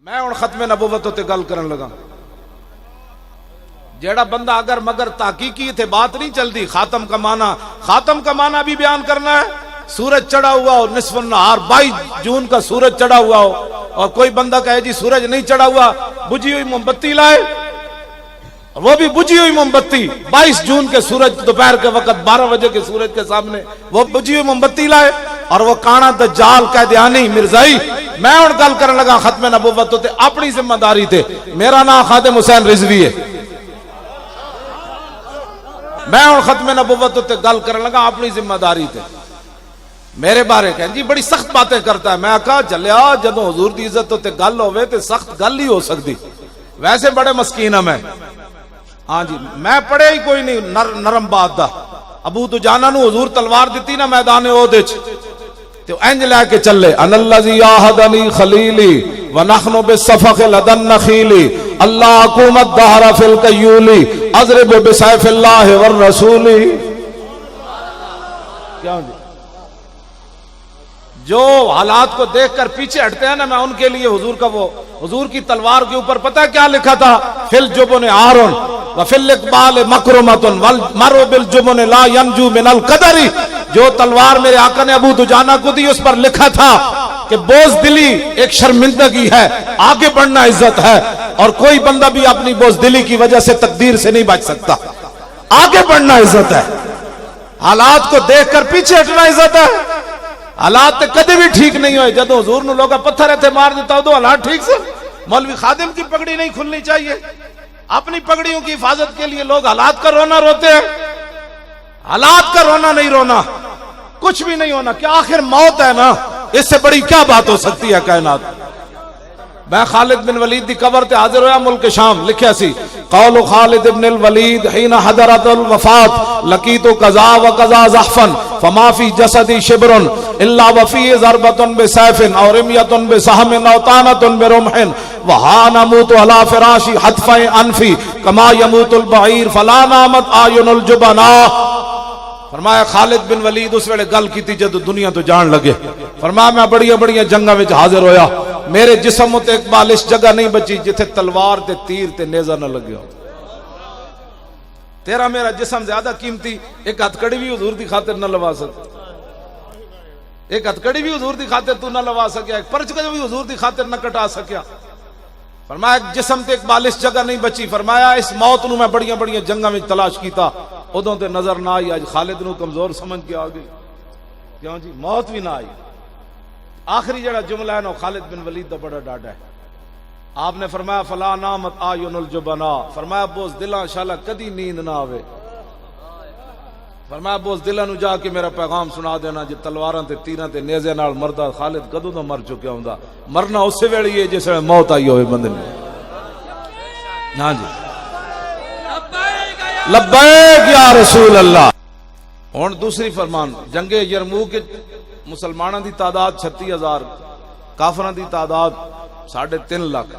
میں ہن ختم نبوت تے گل کرن لگا. جیڑا بندہ اگر مگر تحقیقی تھے بات نہیں چلتی. خاتم کا معنی بھی بیان کرنا ہے. سورج چڑھا ہوا ہو نصف النہار 22 جون کا سورج چڑھا ہوا ہو اور کوئی بندہ کہے جی سورج نہیں چڑھا ہوا, بجھی ہوئی موم بتی لائے, وہ بھی بجھی ہوئی موم بتی 22 جون کے سورج دوپہر کے وقت 12 بجے کے سورج کے سامنے وہ بجھی ہوئی موم بتی لائے اور وہ کانا دجال قیدیانی مرزائی. میں اور گل کرنے لگا ختم نبوت تے اپنی ذمہ داری تے. میرا نام خادم حسین رضوی ہے. میں اور ختم نبوت تے گل کرنے لگا اپنی ذمہ داری تے. میرے بارے کہیں جی بڑی سخت باتیں کرتا ہے. میں کہا جلیا جدوں حضور دی عزت تے گل ہوئے تے سخت گل ہی ہو سکتی. ویسے بڑے مسکین ہیں میں. ہاں جی میں پڑھے ہی کوئی نہیں نرم بات دا. ابو دجانہ نو حضور تلوار دیتی نا میدان احد وچ تو انج لے کے چلے ان الذی یاہدنی خلیلی ونحن بالصفق لدى النخیل اللہ حکومت دہر فی القیول اضرب بسیف اللہ والرسول. کیا جی جو حالات کو دیکھ کر پیچھے ہٹتے ہیں نا, میں ان کے لیے حضور کا وہ حضور کی تلوار کے اوپر پتہ کیا لکھا تھا؟ فی الجبن عار وفی الاقبال مکرمۃ والمرء بالجبن لا ینجو من القدر. جو تلوار میرے آقا نے ابو دجانہ کو دی اس پر لکھا تھا کہ بوزدلی ایک شرمندگی ہے, آگے بڑھنا عزت ہے, اور کوئی بندہ بھی اپنی بوزدلی کی وجہ سے تقدیر سے نہیں بچ سکتا. آگے بڑھنا عزت ہے, حالات کو دیکھ کر پیچھے ہٹنا عزت ہے. حالات تے کدی بھی ٹھیک نہیں ہوئے. جدو حضور نو لوگا پتھر ایتھے مار دیتا ہو تو حالات ٹھیک سے. مولوی خادم کی پگڑی نہیں کھلنی چاہیے. اپنی پگڑیوں کی حفاظت کے لیے لوگ حالات کا رونا روتے ہیں. حالات کا رونا نہیں رونا, کچھ بھی نہیں ہونا. کیا آخر موت ہے نا, اس سے بڑی کیا بات ہو سکتی ہے کائنات. میں خالد بن ولید دی قبر تے حاضر ہویا ملک شام. لکھیا سی قول خالد بن الولید حین حضرت الوفات لقیت قضا و قضا زحفا فما فی جسدی شبر الا وفی ضربۃ بسیف اور رمیۃ بسہم او طعنۃ برمح وہا نموت علی فراشی حتف انفی کما یموت البعیر فلا نامت اعین الجبناء. فرمایا خالد بن ولید اس ویلے گل کیتی جد دنیا تو جان لگے. فرمایا میں بڑی بڑی جنگاں وچ حاضر ہویا, میرے جسم تے ایک بالش جگہ نہیں بچی جتھے تلوار تے تیر تے نیزہ نہ لگیا. تیرا میرا جسم زیادہ قیمتی, ایک ہتھ کڑی بھی حضور دی خاطر نہ لوا سکتا. ایک ہتھ کڑی بھی حضور دی خاطر تو نہ لوا سکیا, ایک پرچ بھی حضور دی خاطر نہ کٹا سکیا. فرمایا ایک جسم تے ایک بالش جگہ نہیں بچی. فرمایا اس موت نو میں بڑی بڑی جنگاں وچ تلاش کیتا, ادوں تے نظر نہ آئی. اج خالد نو کمزور سمجھ کے آ گئی. کیوں جی موت بھی نہ آئی. آخری جڑا جملہ ہے نا خالد بن ولید دا بڑا ڈاڈا ہے. آپ نے فرمایا فلا نامت اعین الجبناء. فرمایا بوز دلاں شالا کدی نیند نہ آوے. فرمایا بوز دلاں نو جا کے میرا پیغام سنا دینا جے تلواراں تے تیراں تے نیزے نال مردا خالد کدوں دا مر چکیا ہوندا. مرنا اسی ویلے ہے جس ویلے موت آئی ہوئے بندے نے. ہاں جی لبیک یا رسول اللہ. ہن دوسری فرمان جنگ یرموک مسلمانوں دی تعداد 36,000, کافراں دی تعداد 3.5 لاکھ.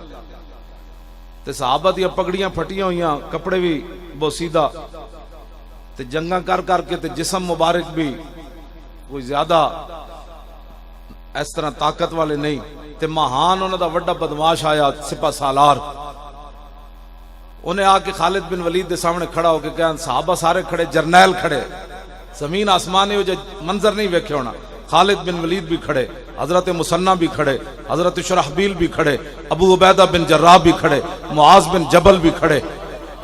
تے صحابہ دی پگڑیاں پھٹیاں ہوئیاں, کپڑے بھی بوسیدہ, تے جنگاں کر کر کے تے جسم مبارک بھی کوئی زیادہ اس طرح طاقت والے نہیں. تے مہان انہاں دا وڈا بدماش آیا سپہ سالار, انہیں آ کے خالد بن ولید دے سامنے کھڑا ہو کے کہا صحابہ سارے کھڑے, جرنیل کھڑے, زمین آسمان ہو جو منظر نہیں ویکھے ہونا. خالد بن ولید بھی کھڑے, حضرت مسنہ بھی کھڑے, حضرت شرحبیل بھی کھڑے, ابو عبیدہ بن جراح بھی کھڑے, معاذ بن جبل بھی کھڑے,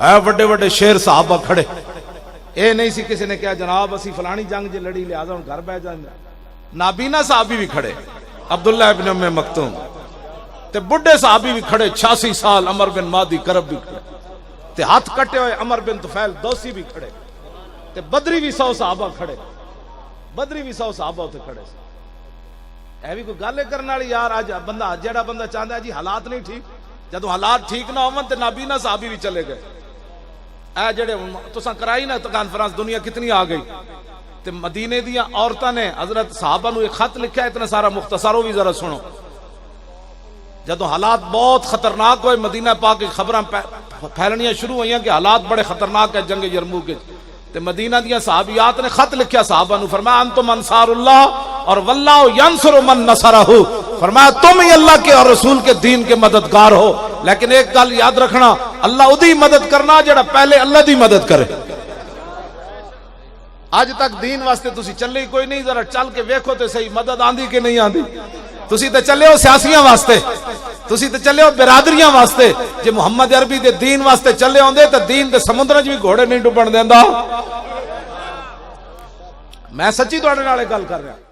اے وڈے وڈے شیر صحابہ کھڑے. اے نہیں سی کسی نے کہا جناب اسی فلانی جنگ جے لڑی لہذا ہن گھر بیٹھ جاندے. نابینا صحابی بھی کھڑے, عبداللہ ابن ام مکتوم, تے بڈھے صحابی بھی کھڑے 86 سال, عمر بن مادی کرب بھی کھڑے, تے ہاتھ کٹے ہوئے عمر بن طفیل دوسی بھی کھڑے, تے بدری بھی 100 صحابہ کھڑے, بدری بھی 100 صحابہ ہوتے کھڑے. اے بھی کوئی گل کرنے والی یار. اج بندہ جیڑا بندہ چاہتا ہے جی حالات نہیں ٹھیک, جدوں حالات ٹھیک نہ ہون تے نابینا صحابی بھی چلے گئے. اے جڑے تساں کرائی نا کانفرنس دنیا کتنی آ گئی, تے مدینے دیاں عورتاں نے حضرت صحابہ نو ایک خط لکھا ہے اتنا سارا, مختصر ہو بھی ذرا سنو. جدوں حالات بہت خطرناک ہوئے مدینہ پاک کی خبراں پھیلنیاں شروع ہوئیاں کہ حالات بڑے خطرناک ہے جنگ یرموک, تے مدینہ دیاں صحابیات نے خط لکھیا صحابہ نو. فرمایا انتم انصار اللہ اور واللہ ینصر من نصرہ فرمایا تم ہی اللہ کے اور رسول کے دین کے مددگار ہو، لیکن ایک گل یاد رکھنا، اللہ ادھی مدد کرنا جڑا پہلے اللہ دی مدد کرے۔ اج تک دین واسطے تسی چلے ہی کوئی نہیں، ذرا چل کے ویکھو تے صحیح مدد آندی کہ نہیں آندی۔ تسی تے چلے ہو سیاسیاں واسطے، تسی تے چلے ہو برادریاں واسطے، جے محمد عربی دے دین واسطے چلے ہوندے تے دین دے سمندر وچ بھی گھوڑے نہیں ڈبن دیندا۔ میں سچی تہاڈے نال گل کر رہا۔